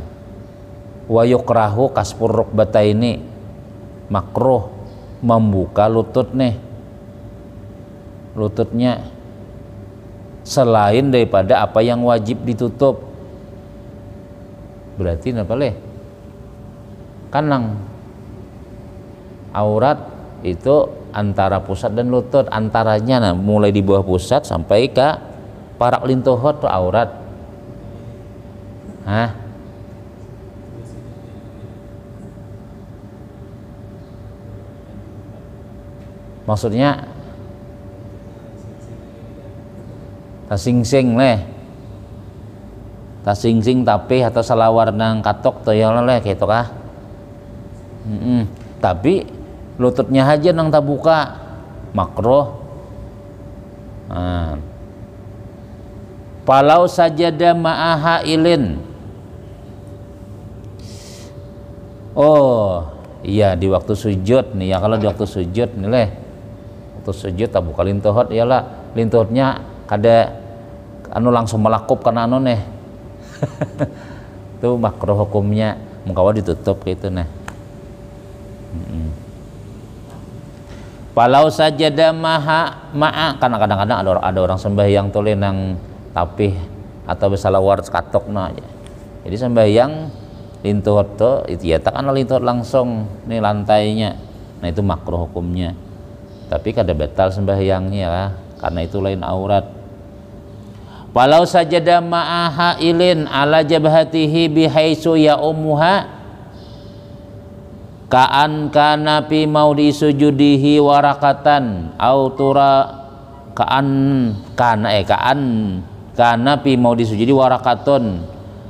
wa yukrahu kasfur rukbataini, makruh membuka lutut nih, lututnya selain daripada apa yang wajib ditutup. Berarti apa leh? Kanang aurat itu antara pusat dan lutut, antaranya nah, mulai di bawah pusat sampai ke parak lintuhot tuh aurat. Hah? Maksudnya tasing-sing leh, tasing-sing tapi atau salawar nang katok tuh ya leh gitu kah? Tapi lututnya aja nang tak buka, makruh. Nah, palau sajada ma'aha ilin. Oh iya, di waktu sujud nih ya, kalau di waktu sujud nih leh waktu sujud tak buka lintuhut ialah lintuhutnya kada anu langsung melakup karena anu neh itu makruh hukumnya mengkawa ditutup gitu nah. Palau sajada ma'a karena kadang-kadang ada orang sembahyang tuh nang tapih atau besalawar katok na aja. Jadi sembahyang lintuhut tuh itu ya tak lintuhut langsung nih lantainya. Nah itu makruh hukumnya. Tapi kada batal sembahyangnya karena itu lain aurat. Walau sajada ma'a hailin ala jabhatihi bihaitsu ya ummuha ka'an kana fi maudi sujudihi warakatan au tura ka'an kana fi maudi sujudi warakatun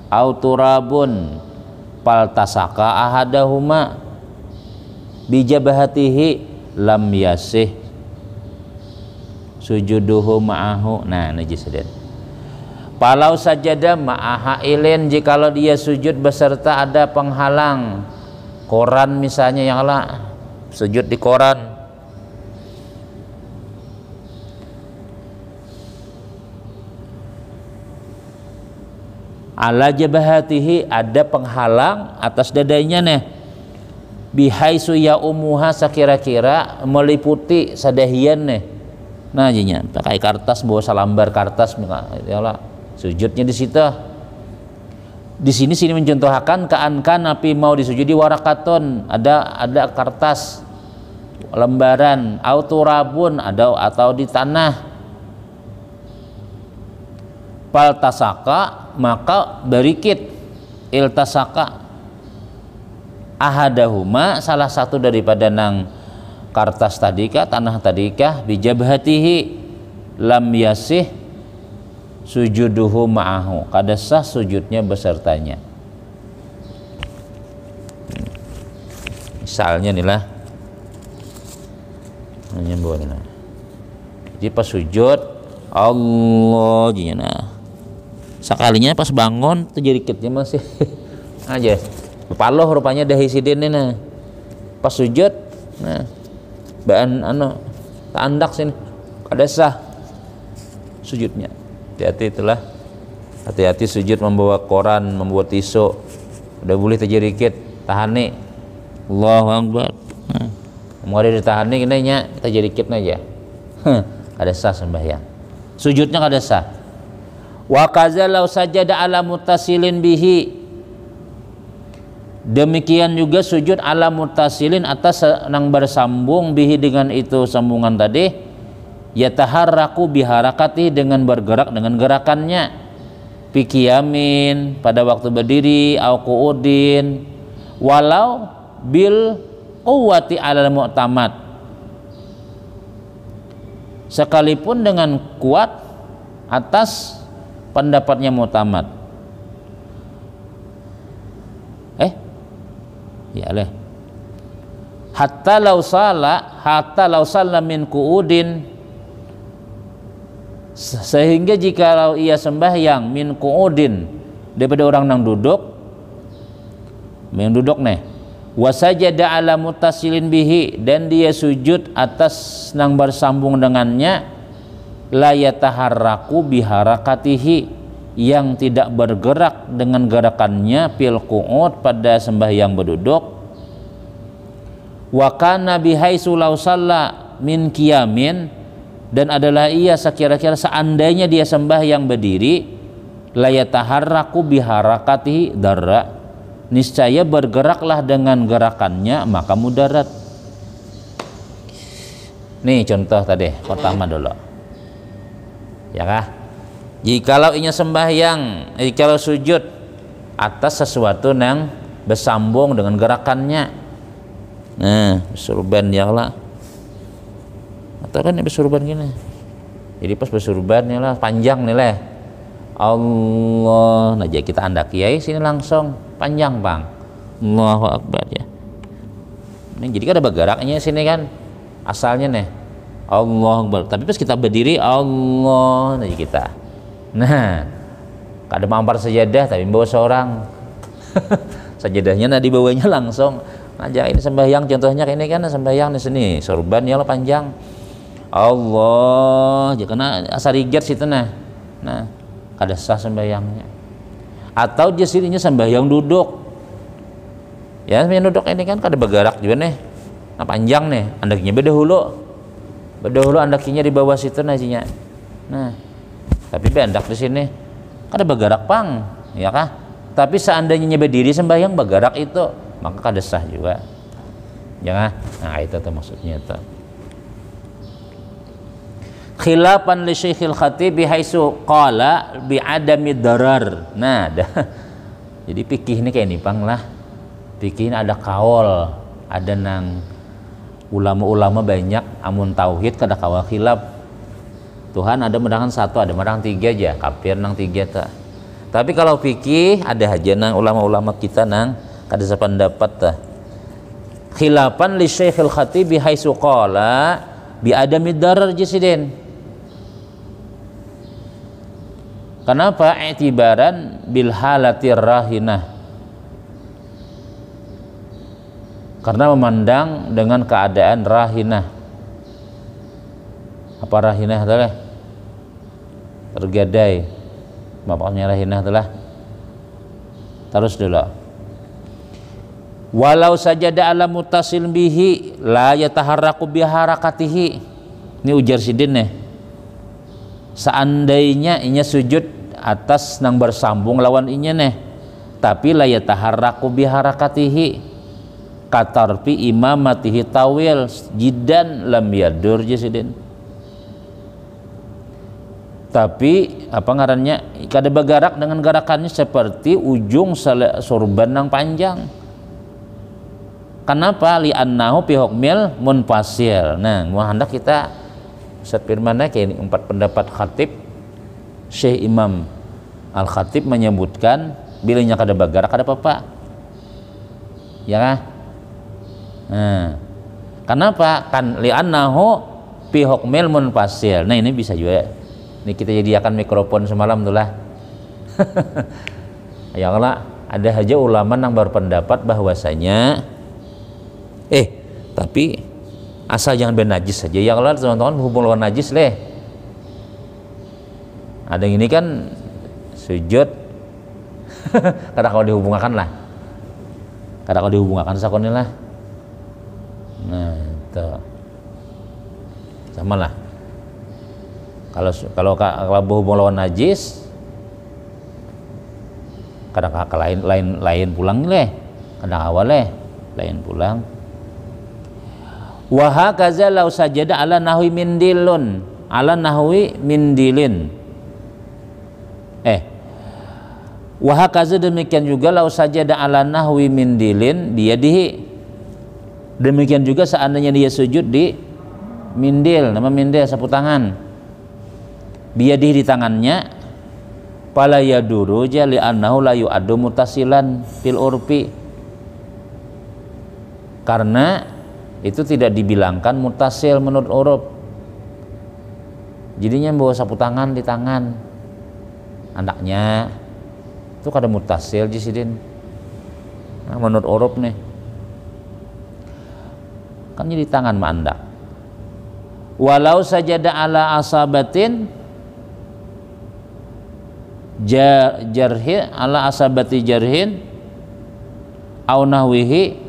au turabun paltasaka ahadahuma bijabhatihi lam yasih sujuduhu ma'ahu. Nah najis den. Palau sajada ma'a hailin jikalau dia sujud beserta ada penghalang koran misalnya yang lah sujud di koran ala jabahatihi ada penghalang atas dadanya nih bihaitsu ya umuha sakira-kira meliputi sadahian nih nah jinya pakai kartas bawa salambar kartas ya lah sujudnya di situ. Di sini mencontohkan ka'ankan napi mau disujudi warakatun ada kertas lembaran auturabun ada atau di tanah paltasaka maka berikit iltasaka ahadahuma salah satu daripada nang kertas tadikah tanah tadikah bijabhatihi lam yasih sujuduhu ma'ahu kada sah sujudnya besertanya. Misalnya inilah jadi pas sujud Allah jina sekalinya pas bangun terjerikitnya masih aja paloh rupanya dah hisiden nah pas sujud nah baan anu tandak sini kada sah sujudnya. Hati-hati itulah, hati-hati sujud membawa koran, membawa tisu, udah boleh terjerikit, tahani, Allahu Akbar. Mau ada ditahani gini nya, terjerikit aja, ada sah sembahyang, sujudnya ada sah. Wa kazalau sajada ala mutasilin bihi, demikian juga sujud ala mutasilin atas nang bersambung bihi dengan itu sambungan tadi. Yataharraku biharakati dengan bergerak dengan gerakannya pikiyamin pada waktu berdiri au qu'udin walau bil quwwati alal mu'tamad sekalipun dengan kuat atas pendapatnya mu'tamad ya leh hatta law salla min qu'udin sehingga jika ia sembahyang min qu'udin daripada orang nang duduk nih wasajada ala mutasilin bihi dan dia sujud atas nang bersambung dengannya la yataharraku biharakatihi yang tidak bergerak dengan gerakannya fil qu'ud pada sembahyang berduduk wa kana bihaitsu law shalla min qiyamin dan adalah ia sekira-kira seandainya dia sembahyang berdiri la yataharraku biharakatihi darra niscaya bergeraklah dengan gerakannya maka mudarat. Nih contoh tadi pertama dulu ya kah jikalau inya sembahyang jikalau sujud atas sesuatu yang bersambung dengan gerakannya nah surban ya lah atau kan bersurban gini jadi pas bersurban nih lah panjang nih lah Allah nah jadi kita andak kiai sini langsung panjang bang Allahu Akbar ya ini jadi kan ada bergeraknya sini kan asalnya nih Allahu Akbar tapi pas kita berdiri Allah nah kita nah kada mampar sajadah tapi bawa seorang sajadahnya nah dibawanya langsung aja ini sembahyang contohnya ini kan sembahyang di sini surban ya lah panjang Allah aja kena asa rigat situ nah kada sah sembahyangnya. Atau dia sirinya sembahyang duduk ya, sembahyang duduk ini kan kada bergerak juga nih nah panjang nih andaknya bedahulu andaknya di bawah situ najinya. Nah tapi bendak di sini kada bergerak pang ya kah, tapi seandainya berdiri sembahyang bergerak itu maka kada sah juga jangan. Nah itu tuh maksudnya itu. Khilafan li Syekhil Khatib bihaisu qala bi adami darar. Nah jadi fikih ini kayak ini pang lah, fikih ini ada kaul, ada nang ulama-ulama banyak amun tauhid kada kawa khilaf. Tuhan ada mendangan satu, ada mendangan tiga aja, kafir nang tiga ta. Tapi kalau fikih ada aja nang ulama-ulama kita nang kada sependapat ta. Khilafan li Syekhil Khatib bihaisu qala bi adami darar jasidin. Kenapa? I'tibaran bil halatir rahinah, karena memandang dengan keadaan rahinah. Apa rahinah adalah tergadai, maknanya rahinah adalah terus dulu. Walau sajada ala mutasil bihi la yataharraku biharakatihi. Ini ujar sidin nih, seandainya inya sujud atas nang bersambung lawan inya nih, tapi la yataharraku biharakatihi katarfi imamatihi tawil jidan lam yadur jasidin. Tapi apa ngarannya kada bergerak dengan gerakannya seperti ujung sorban nang panjang. Kenapa? Li annahu fi hukmil munfasil. Nah hendak kita Ustaz firmannya kayak ini 4 pendapat khatib. Syekh Imam Al-Khatib menyebutkan bilanya kada bergerak kada apa-apa ya kan. Nah kenapa? Kan li'annahu fi hukmil munfasil. Nah ini bisa juga ini kita jadikan mikrofon semalam tuh lah. Ya Allah, ada aja ulama yang berpendapat bahwasanya tapi asal jangan bernajis saja ya Allah, teman-teman hubung lawan najis leh. Ada yang ini kan sujud kada kalau dihubungkan lah, kada kalau dihubungkan sakoni lah. Nah itu sama lah. Kalau berhubung lawan najis kadang lain pulang leh, kadang awal leh lain pulang. Wa hakaza law sajada ala nahwi mindilun ala nahwi mindilin. Wa hakaza demikian juga law sajada ala nahwi mindilin biyadihi. Demikian juga seandainya dia sujud di mindil, nama mindil sapu tangan. Biyadihi di tangannya, pala yaduru jali annahu la yu'addu mutasilan fil urfi. Karena itu tidak dibilangkan mutasil menurut uruf. Jadinya bawa sapu tangan di tangan anaknya itu kada mutasil jisidin. Nah, menurut uruf nih kan jadi tangan mandak. Walau sajada ala asabatin jarhi ala asabati jarhin au nahwihi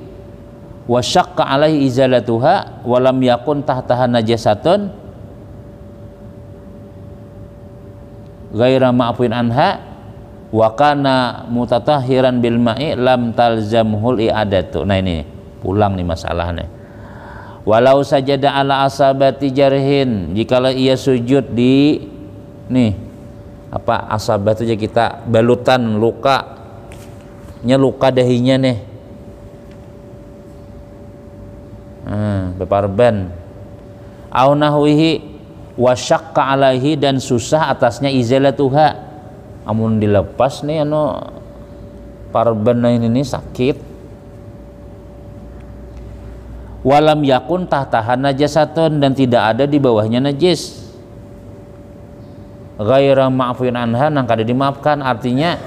wa syaqqa alaihi izalatuha wa lam yakun tahtaha najasatun ghaira ma'fuin anha wa kana mutatahhiran bil ma'i lam talzamhul i'adatu. Nah ini pulang nih masalahnya. Walau sajada ala asabati jarhin, jikalau ia sujud di nih apa asabat aja kita balutan luka dahinya nih beparban au nahwihi wa syaqqa alaihi dan susah atasnya izalatuha, amun dilepas nih parban ini sakit. Walam yakun tahtahan najasatun dan tidak ada di bawahnya najis. Ghaira ma'fuin anha nang kada dimaafkan, artinya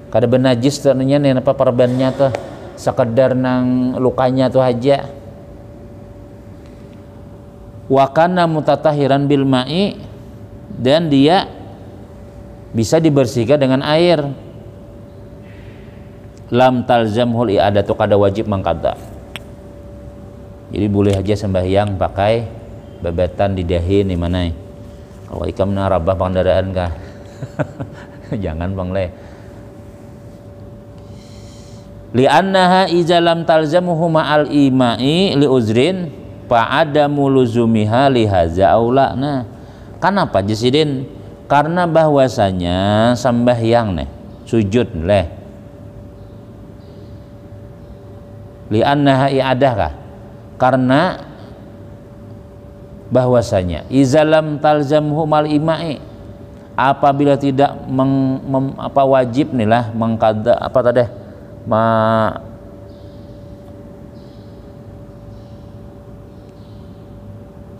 kada benajis tuh nih apa perbannya tuh sekedar nang lukanya tuh aja. wa kana mutatahiran bil ma'i, dan dia bisa dibersihkan dengan air. Lam talzamhul i'adatu, kada wajib mengqada. Jadi boleh aja sembahyang pakai babatan di dahi nih mana. Kalau ikam narabah pengendaraan kah? Jangan bang le. Li'annaha iza lam talzamuhu ma'al ima'i li uzrin fa'adamu luzumiha lihaza aula. Nah, kenapa Jasidin? Karena bahwasanya sembahyang nih, sujud leh. Li'annaha i'adah kah? Karena bahwasanya izalam talzamhu mal ima'i, apabila tidak wajib nih lah mengqada apa tadi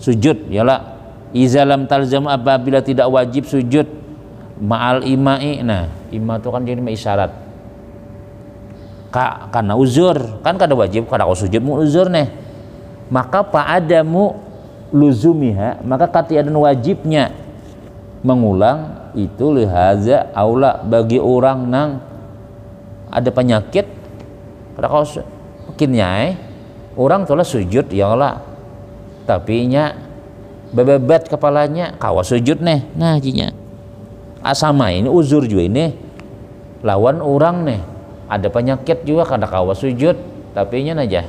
sujud yalah, izalam talzam, apabila tidak wajib sujud ma'al ima'i. Nah, ima itu kan jadi isyarat karena uzur, kan kada wajib kada kau sujud mu uzur nih, maka pa'adamu luzumiha, maka katiadan wajibnya mengulang itu lihaza aula, bagi orang nang ada penyakit kada kau mungkinnya orang tulah sujud ya Allah, tapi nya bebebat kepalanya kawa sujud nih. Nah jinya asama ini uzur juga ini lawan orang nih ada penyakit juga kada kawa sujud, tapi nya aja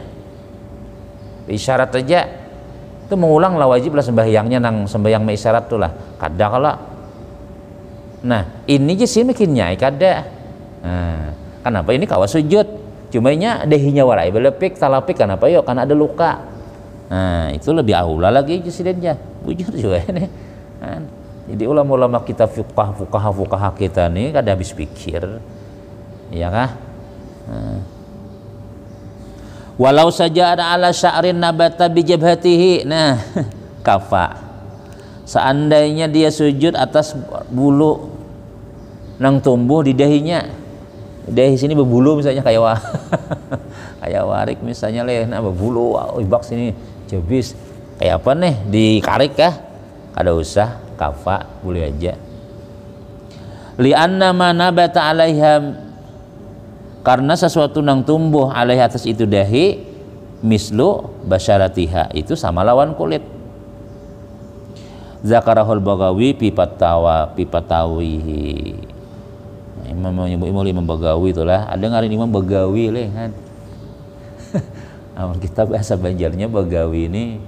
isyarat aja itu mengulang lah, wajib lah sembahyangnya nang sembahyang isyarat tuh lah kada kala. Nah ini je sih makinnya kada. Nah, kenapa ini kawa sujud cuma nya dehinya warai belepik talapik, kenapa yuk karena ada luka. Nah itu lebih aula lagi presidennya bujur juga ini kan. Jadi ulama-ulama kita fuqaha kita nih kada habis pikir ya kah. Walau saja ada ala sya'rin nabata bi jabhatihi. Nah kafa, seandainya dia sujud atas bulu nang tumbuh di dahinya, dahi sini berbulu misalnya kayak kayak warik misalnya leh, nah berbulu ibak sini jabis kayak apa nih di karik kah, kada usah kafa, boleh aja. Li'anna ma nabata alaiha, karena sesuatu nang tumbuh alaihi atas itu dahi, mislu basyaratiha, itu sama lawan kulit. Zakarahul Bagawi pipatawihi. Imam Bagawi itulah, ada ngarin Imam Bagawi leh kan. Kita bahasa Banjarnya Bagawi ini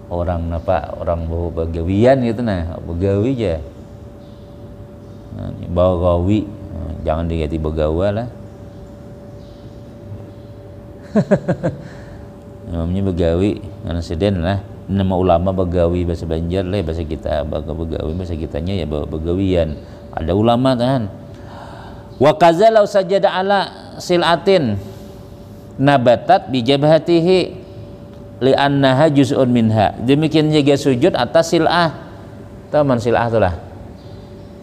orang apa, orang Bagawian gitu, nah Bagawi aja. Nah, Bagawi, jangan diganti Bagawa lah. Namanya Bagawi karena seden lah, nama ulama Bagawi bahasa Banjar lah, bahasa kita Bagawi, bahasa kitanya ya Bagawian. Ada ulama kan. Wa kazalau sajada ala silatin nabatat bi jabhatihi li'annaha juz'un minha. Demikian juga sujud atas sil'ah. Tahu man sil'ah itulah.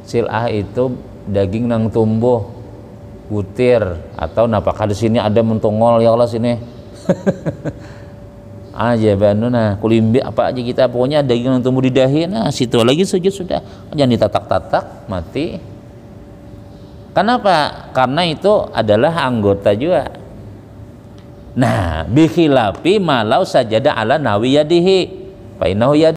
Sil'ah itu daging nang tumbuh butir atau napakah di sini ada mentongol ya Allah sini. Aja banuna kulimbi apa aja kita, pokoknya daging yang tumbuh di dahi, nah situ lagi sujud sudah, jangan ditatak-tatak mati. Kenapa? Karena itu adalah anggota juga. Nah, bikhilafi malau sajada ala nawiyadihi fa innahu